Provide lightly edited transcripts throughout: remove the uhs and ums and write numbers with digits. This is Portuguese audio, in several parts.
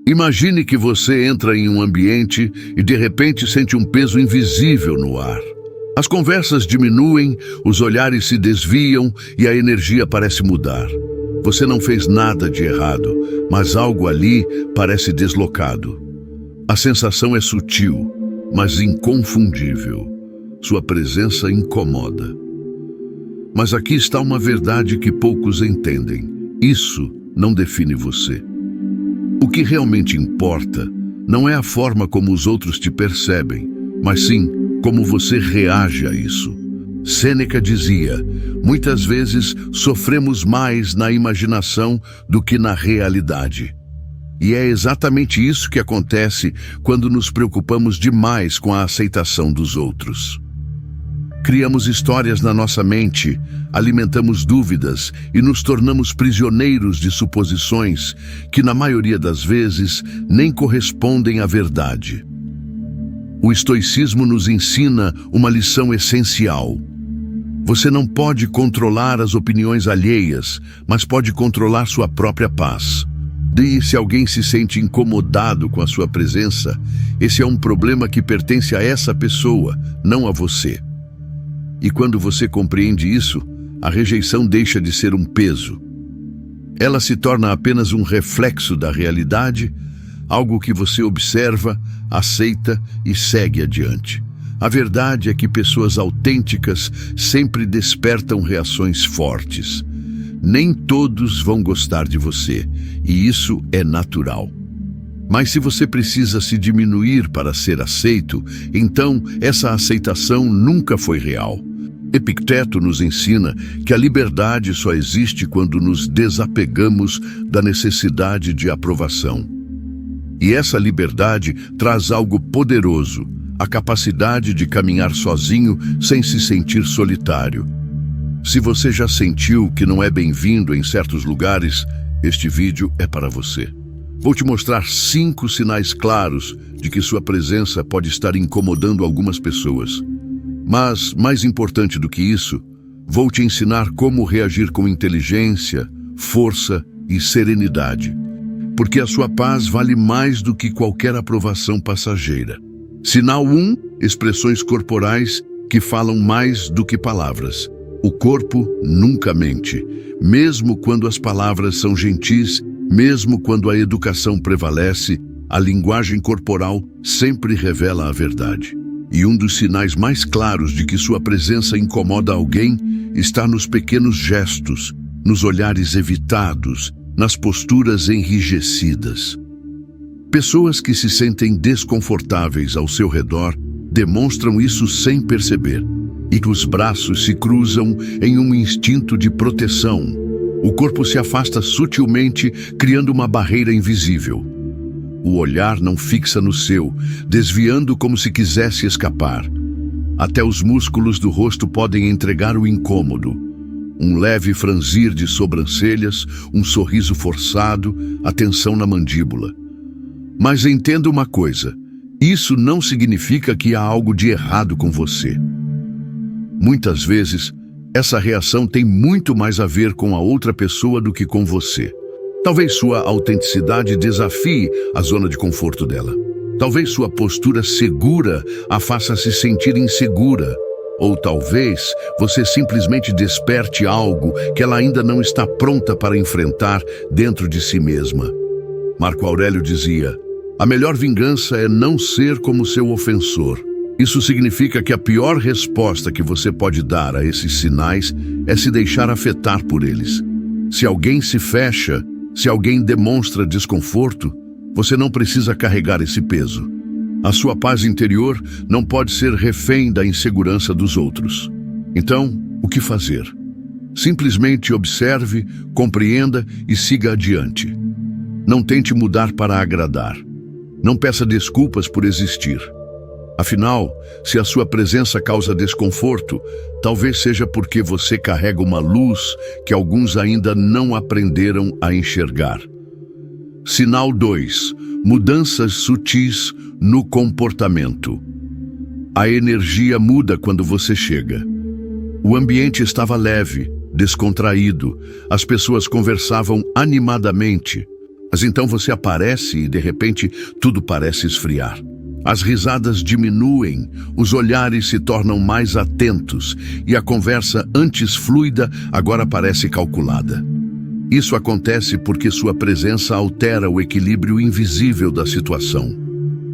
Imagine que você entra em um ambiente e de repente sente um peso invisível no ar. As conversas diminuem, os olhares se desviam e a energia parece mudar. Você não fez nada de errado, mas algo ali parece deslocado. A sensação é sutil, mas inconfundível. Sua presença incomoda. Mas aqui está uma verdade que poucos entendem. Isso não define você. O que realmente importa não é a forma como os outros te percebem, mas sim como você reage a isso. Sêneca dizia: muitas vezes sofremos mais na imaginação do que na realidade. E é exatamente isso que acontece quando nos preocupamos demais com a aceitação dos outros. Criamos histórias na nossa mente, alimentamos dúvidas e nos tornamos prisioneiros de suposições que, na maioria das vezes, nem correspondem à verdade. O estoicismo nos ensina uma lição essencial. Você não pode controlar as opiniões alheias, mas pode controlar sua própria paz. E se alguém se sente incomodado com a sua presença, esse é um problema que pertence a essa pessoa, não a você. E quando você compreende isso, a rejeição deixa de ser um peso. Ela se torna apenas um reflexo da realidade, algo que você observa, aceita e segue adiante. A verdade é que pessoas autênticas sempre despertam reações fortes. Nem todos vão gostar de você, e isso é natural. Mas se você precisa se diminuir para ser aceito, então essa aceitação nunca foi real. Epicteto nos ensina que a liberdade só existe quando nos desapegamos da necessidade de aprovação. E essa liberdade traz algo poderoso, a capacidade de caminhar sozinho sem se sentir solitário. Se você já sentiu que não é bem-vindo em certos lugares, este vídeo é para você. Vou te mostrar 5 sinais claros de que sua presença pode estar incomodando algumas pessoas. Mas, mais importante do que isso, vou te ensinar como reagir com inteligência, força e serenidade. Porque a sua paz vale mais do que qualquer aprovação passageira. Sinal 1, expressões corporais que falam mais do que palavras. O corpo nunca mente, mesmo quando as palavras são gentis, mesmo quando a educação prevalece, a linguagem corporal sempre revela a verdade. E um dos sinais mais claros de que sua presença incomoda alguém está nos pequenos gestos, nos olhares evitados, nas posturas enrijecidas. Pessoas que se sentem desconfortáveis ao seu redor demonstram isso sem perceber. E que os braços se cruzam em um instinto de proteção. O corpo se afasta sutilmente, criando uma barreira invisível. O olhar não fixa no seu, desviando como se quisesse escapar. Até os músculos do rosto podem entregar o incômodo. Um leve franzir de sobrancelhas, um sorriso forçado, a tensão na mandíbula. Mas entenda uma coisa, isso não significa que há algo de errado com você. Muitas vezes, essa reação tem muito mais a ver com a outra pessoa do que com você. Talvez sua autenticidade desafie a zona de conforto dela. Talvez sua postura segura a faça se sentir insegura. Ou talvez você simplesmente desperte algo que ela ainda não está pronta para enfrentar dentro de si mesma. Marco Aurélio dizia: a melhor vingança é não ser como seu ofensor. Isso significa que a pior resposta que você pode dar a esses sinais é se deixar afetar por eles. Se alguém se fecha, se alguém demonstra desconforto, você não precisa carregar esse peso. A sua paz interior não pode ser refém da insegurança dos outros. Então, o que fazer? Simplesmente observe, compreenda e siga adiante. Não tente mudar para agradar. Não peça desculpas por existir. Afinal, se a sua presença causa desconforto, talvez seja porque você carrega uma luz que alguns ainda não aprenderam a enxergar. Sinal 2. Mudanças sutis no comportamento. A energia muda quando você chega. O ambiente estava leve, descontraído. As pessoas conversavam animadamente. Mas então você aparece e, de repente, tudo parece esfriar. As risadas diminuem, os olhares se tornam mais atentos e a conversa, antes fluida, agora parece calculada. Isso acontece porque sua presença altera o equilíbrio invisível da situação.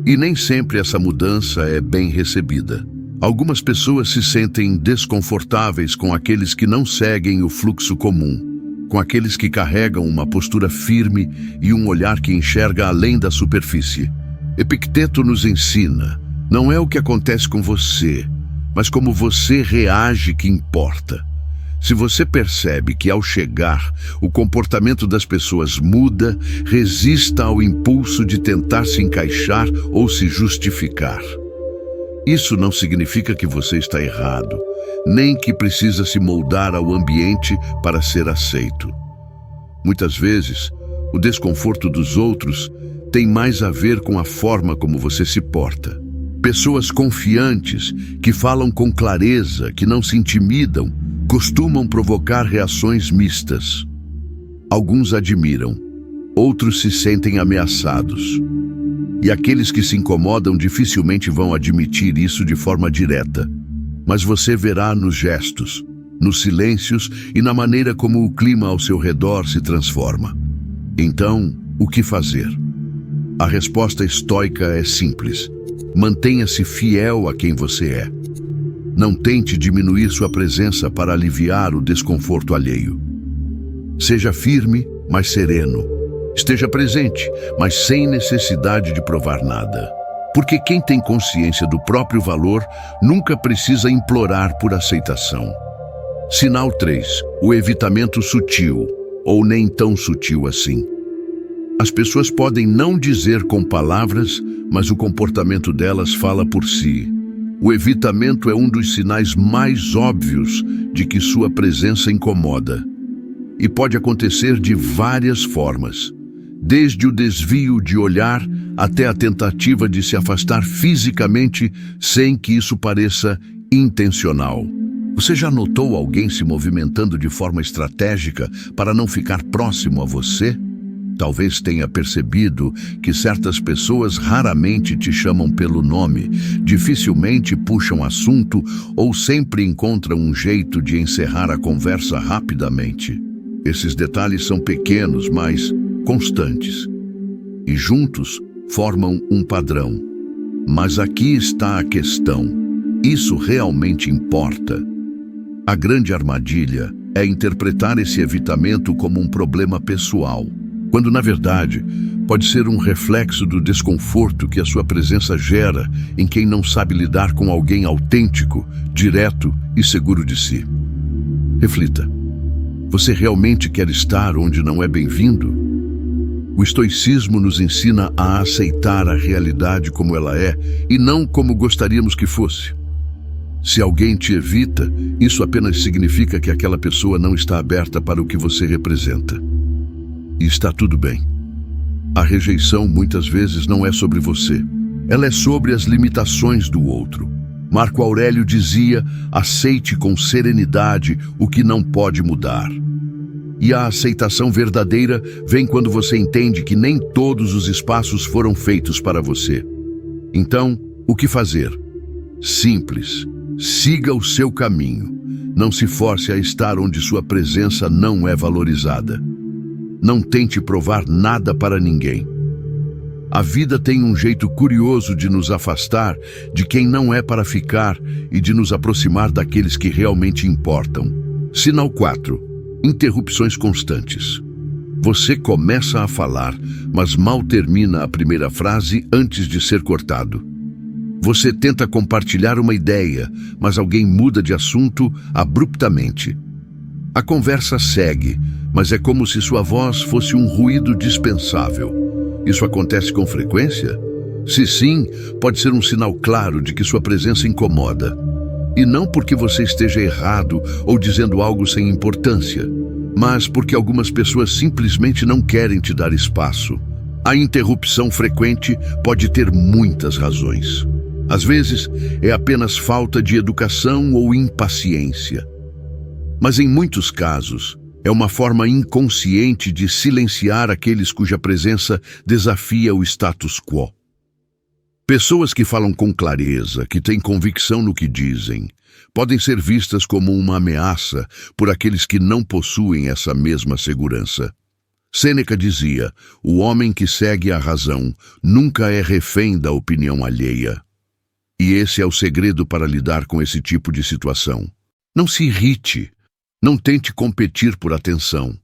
E nem sempre essa mudança é bem recebida. Algumas pessoas se sentem desconfortáveis com aqueles que não seguem o fluxo comum, com aqueles que carregam uma postura firme e um olhar que enxerga além da superfície. Epicteto nos ensina, não é o que acontece com você, mas como você reage que importa. Se você percebe que ao chegar, o comportamento das pessoas muda, resista ao impulso de tentar se encaixar ou se justificar. Isso não significa que você está errado, nem que precisa se moldar ao ambiente para ser aceito. Muitas vezes, o desconforto dos outros tem mais a ver com a forma como você se porta. Pessoas confiantes, que falam com clareza, que não se intimidam, costumam provocar reações mistas. Alguns admiram, outros se sentem ameaçados. E aqueles que se incomodam dificilmente vão admitir isso de forma direta. Mas você verá nos gestos, nos silêncios e na maneira como o clima ao seu redor se transforma. Então, o que fazer? A resposta estoica é simples. Mantenha-se fiel a quem você é. Não tente diminuir sua presença para aliviar o desconforto alheio. Seja firme, mas sereno. Esteja presente, mas sem necessidade de provar nada. Porque quem tem consciência do próprio valor nunca precisa implorar por aceitação. Sinal 3. O evitamento sutil, ou nem tão sutil assim. As pessoas podem não dizer com palavras, mas o comportamento delas fala por si. O evitamento é um dos sinais mais óbvios de que sua presença incomoda. E pode acontecer de várias formas, desde o desvio de olhar até a tentativa de se afastar fisicamente sem que isso pareça intencional. Você já notou alguém se movimentando de forma estratégica para não ficar próximo a você? Talvez tenha percebido que certas pessoas raramente te chamam pelo nome, dificilmente puxam assunto ou sempre encontram um jeito de encerrar a conversa rapidamente. Esses detalhes são pequenos, mas constantes. E juntos formam um padrão. Mas aqui está a questão. Isso realmente importa? A grande armadilha é interpretar esse evitamento como um problema pessoal, quando, na verdade, pode ser um reflexo do desconforto que a sua presença gera em quem não sabe lidar com alguém autêntico, direto e seguro de si. Reflita. Você realmente quer estar onde não é bem-vindo? O estoicismo nos ensina a aceitar a realidade como ela é e não como gostaríamos que fosse. Se alguém te evita, isso apenas significa que aquela pessoa não está aberta para o que você representa. E está tudo bem. A rejeição muitas vezes não é sobre você. Ela é sobre as limitações do outro. Marco Aurélio dizia: aceite com serenidade o que não pode mudar. E a aceitação verdadeira vem quando você entende que nem todos os espaços foram feitos para você. Então, o que fazer? Simples. Siga o seu caminho. Não se force a estar onde sua presença não é valorizada. Não tente provar nada para ninguém. A vida tem um jeito curioso de nos afastar de quem não é para ficar e de nos aproximar daqueles que realmente importam. Sinal 4. Interrupções constantes. Você começa a falar, mas mal termina a primeira frase antes de ser cortado. Você tenta compartilhar uma ideia, mas alguém muda de assunto abruptamente. A conversa segue, mas é como se sua voz fosse um ruído dispensável. Isso acontece com frequência? Se sim, pode ser um sinal claro de que sua presença incomoda. E não porque você esteja errado ou dizendo algo sem importância, mas porque algumas pessoas simplesmente não querem te dar espaço. A interrupção frequente pode ter muitas razões. Às vezes, é apenas falta de educação ou impaciência. Mas em muitos casos, É uma forma inconsciente de silenciar aqueles cuja presença desafia o status quo. Pessoas que falam com clareza, que têm convicção no que dizem, podem ser vistas como uma ameaça por aqueles que não possuem essa mesma segurança. Sêneca dizia: o homem que segue a razão nunca é refém da opinião alheia. E esse é o segredo para lidar com esse tipo de situação. Não se irrite, não tente competir por atenção.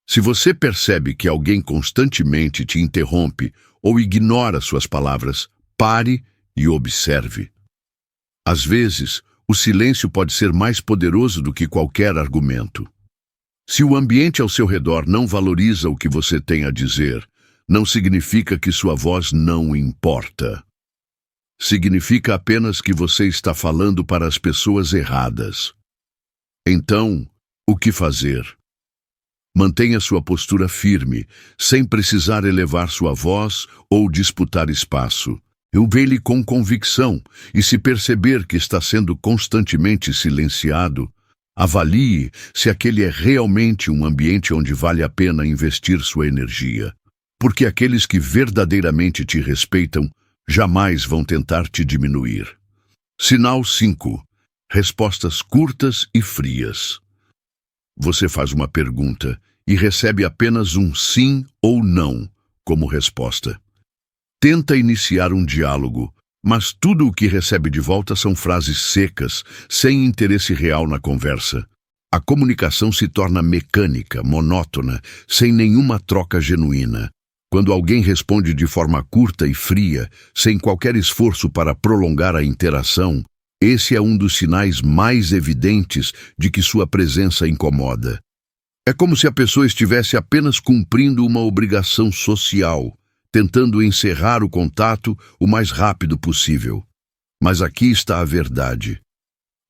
Se você percebe que alguém constantemente te interrompe ou ignora suas palavras, pare e observe. Às vezes, o silêncio pode ser mais poderoso do que qualquer argumento. Se o ambiente ao seu redor não valoriza o que você tem a dizer, não significa que sua voz não importa. Significa apenas que você está falando para as pessoas erradas. Então, o que fazer? Mantenha sua postura firme, sem precisar elevar sua voz ou disputar espaço. Ouve-lhe com convicção, e se perceber que está sendo constantemente silenciado, avalie se aquele é realmente um ambiente onde vale a pena investir sua energia. Porque aqueles que verdadeiramente te respeitam jamais vão tentar te diminuir. Sinal 5. Respostas curtas e frias. Você faz uma pergunta e recebe apenas um sim ou não como resposta. Tenta iniciar um diálogo, mas tudo o que recebe de volta são frases secas, sem interesse real na conversa. A comunicação se torna mecânica, monótona, sem nenhuma troca genuína. Quando alguém responde de forma curta e fria, sem qualquer esforço para prolongar a interação, esse é um dos sinais mais evidentes de que sua presença incomoda. É como se a pessoa estivesse apenas cumprindo uma obrigação social, tentando encerrar o contato o mais rápido possível. Mas aqui está a verdade.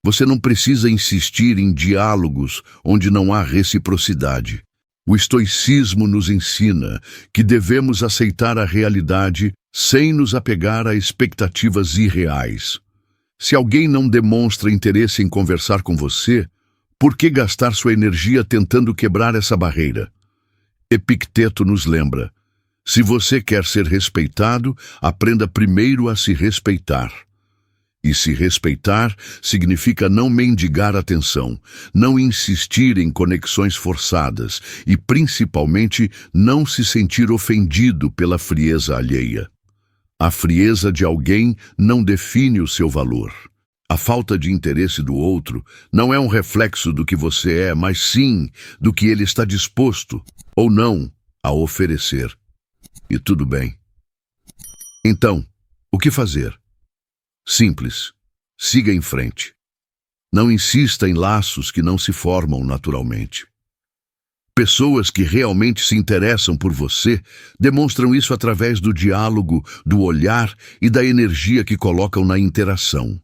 Você não precisa insistir em diálogos onde não há reciprocidade. O estoicismo nos ensina que devemos aceitar a realidade sem nos apegar a expectativas irreais. Se alguém não demonstra interesse em conversar com você, por que gastar sua energia tentando quebrar essa barreira? Epicteto nos lembra: se você quer ser respeitado, aprenda primeiro a se respeitar. E se respeitar significa não mendigar atenção, não insistir em conexões forçadas e, principalmente, não se sentir ofendido pela frieza alheia. A frieza de alguém não define o seu valor. A falta de interesse do outro não é um reflexo do que você é, mas sim do que ele está disposto, ou não, a oferecer. E tudo bem. Então, o que fazer? Simples. Siga em frente. Não insista em laços que não se formam naturalmente. Pessoas que realmente se interessam por você demonstram isso através do diálogo, do olhar e da energia que colocam na interação.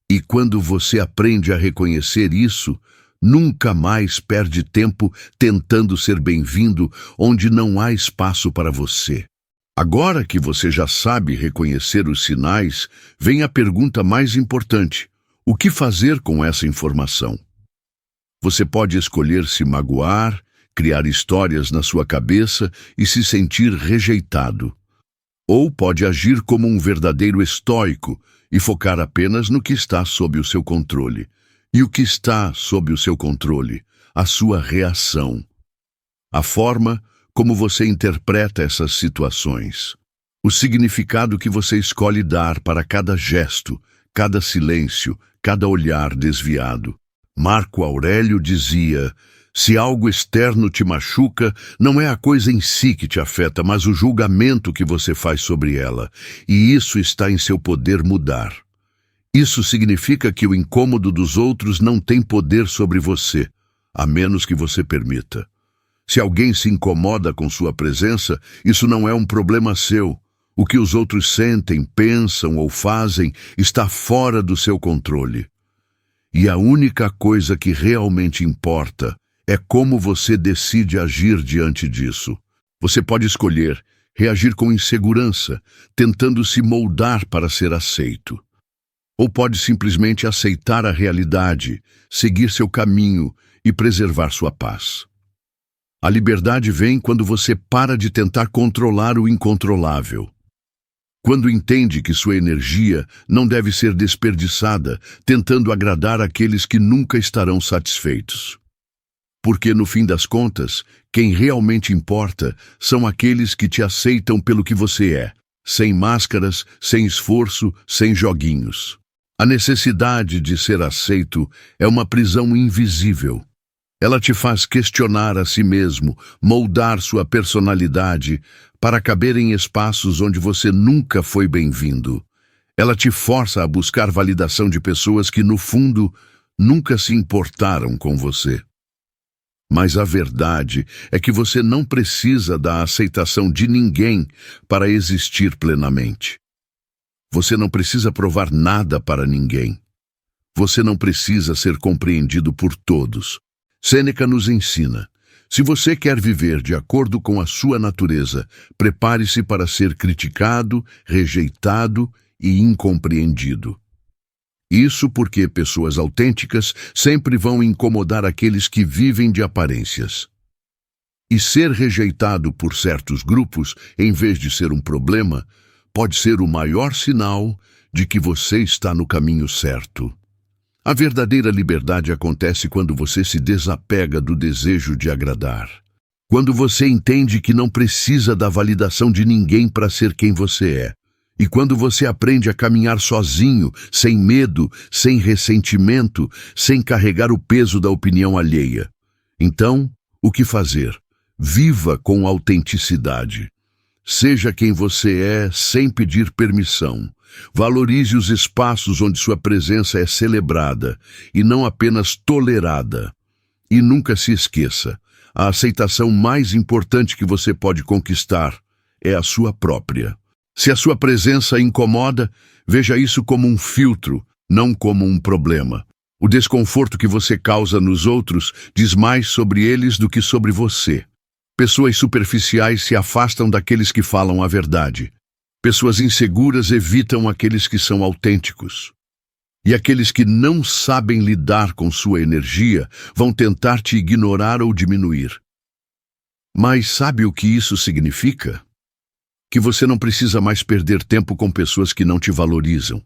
E quando você aprende a reconhecer isso, nunca mais perde tempo tentando ser bem-vindo onde não há espaço para você. Agora que você já sabe reconhecer os sinais, vem a pergunta mais importante: o que fazer com essa informação? Você pode escolher se magoar, criar histórias na sua cabeça e se sentir rejeitado. Ou pode agir como um verdadeiro estoico e focar apenas no que está sob o seu controle. E o que está sob o seu controle? A sua reação. A forma como você interpreta essas situações. O significado que você escolhe dar para cada gesto, cada silêncio, cada olhar desviado. Marco Aurélio dizia: se algo externo te machuca, não é a coisa em si que te afeta, mas o julgamento que você faz sobre ela. E isso está em seu poder mudar. Isso significa que o incômodo dos outros não tem poder sobre você, a menos que você permita. Se alguém se incomoda com sua presença, isso não é um problema seu. O que os outros sentem, pensam ou fazem está fora do seu controle. E a única coisa que realmente importa é como você decide agir diante disso. Você pode escolher reagir com insegurança, tentando se moldar para ser aceito. Ou pode simplesmente aceitar a realidade, seguir seu caminho e preservar sua paz. A liberdade vem quando você para de tentar controlar o incontrolável. Quando entende que sua energia não deve ser desperdiçada tentando agradar aqueles que nunca estarão satisfeitos. Porque, no fim das contas, quem realmente importa são aqueles que te aceitam pelo que você é, sem máscaras, sem esforço, sem joguinhos. A necessidade de ser aceito é uma prisão invisível. Ela te faz questionar a si mesmo, moldar sua personalidade para caber em espaços onde você nunca foi bem-vindo. Ela te força a buscar validação de pessoas que, no fundo, nunca se importaram com você. Mas a verdade é que você não precisa da aceitação de ninguém para existir plenamente. Você não precisa provar nada para ninguém. Você não precisa ser compreendido por todos. Sêneca nos ensina: se você quer viver de acordo com a sua natureza, prepare-se para ser criticado, rejeitado e incompreendido. Isso porque pessoas autênticas sempre vão incomodar aqueles que vivem de aparências. E ser rejeitado por certos grupos, em vez de ser um problema, pode ser o maior sinal de que você está no caminho certo. A verdadeira liberdade acontece quando você se desapega do desejo de agradar. Quando você entende que não precisa da validação de ninguém para ser quem você é. E quando você aprende a caminhar sozinho, sem medo, sem ressentimento, sem carregar o peso da opinião alheia. Então, o que fazer? Viva com autenticidade. Seja quem você é sem pedir permissão. Valorize os espaços onde sua presença é celebrada e não apenas tolerada. E nunca se esqueça, a aceitação mais importante que você pode conquistar é a sua própria. Se a sua presença incomoda, veja isso como um filtro, não como um problema. O desconforto que você causa nos outros diz mais sobre eles do que sobre você. Pessoas superficiais se afastam daqueles que falam a verdade. Pessoas inseguras evitam aqueles que são autênticos. E aqueles que não sabem lidar com sua energia vão tentar te ignorar ou diminuir. Mas sabe o que isso significa? Que você não precisa mais perder tempo com pessoas que não te valorizam.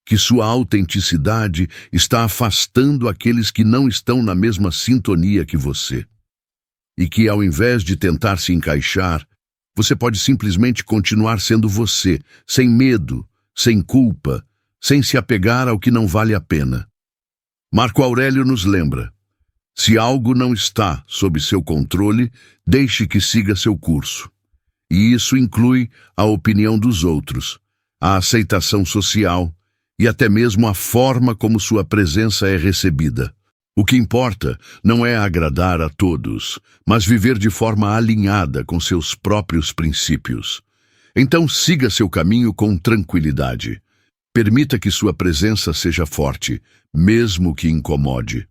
Que sua autenticidade está afastando aqueles que não estão na mesma sintonia que você. E que, ao invés de tentar se encaixar, você pode simplesmente continuar sendo você, sem medo, sem culpa, sem se apegar ao que não vale a pena. Marco Aurélio nos lembra: se algo não está sob seu controle, deixe que siga seu curso. E isso inclui a opinião dos outros, a aceitação social e até mesmo a forma como sua presença é recebida. O que importa não é agradar a todos, mas viver de forma alinhada com seus próprios princípios. Então siga seu caminho com tranquilidade. Permita que sua presença seja forte, mesmo que incomode.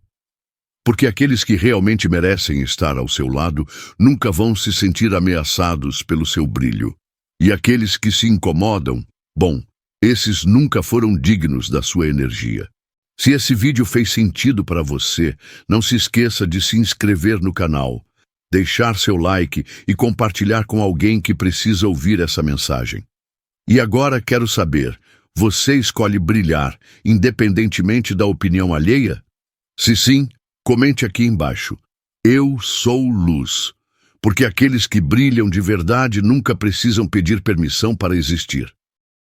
Porque aqueles que realmente merecem estar ao seu lado nunca vão se sentir ameaçados pelo seu brilho. E aqueles que se incomodam, bom, esses nunca foram dignos da sua energia. Se esse vídeo fez sentido para você, não se esqueça de se inscrever no canal, deixar seu like e compartilhar com alguém que precisa ouvir essa mensagem. E agora quero saber, você escolhe brilhar, independentemente da opinião alheia? Se sim, comente aqui embaixo. Eu sou luz, porque aqueles que brilham de verdade nunca precisam pedir permissão para existir.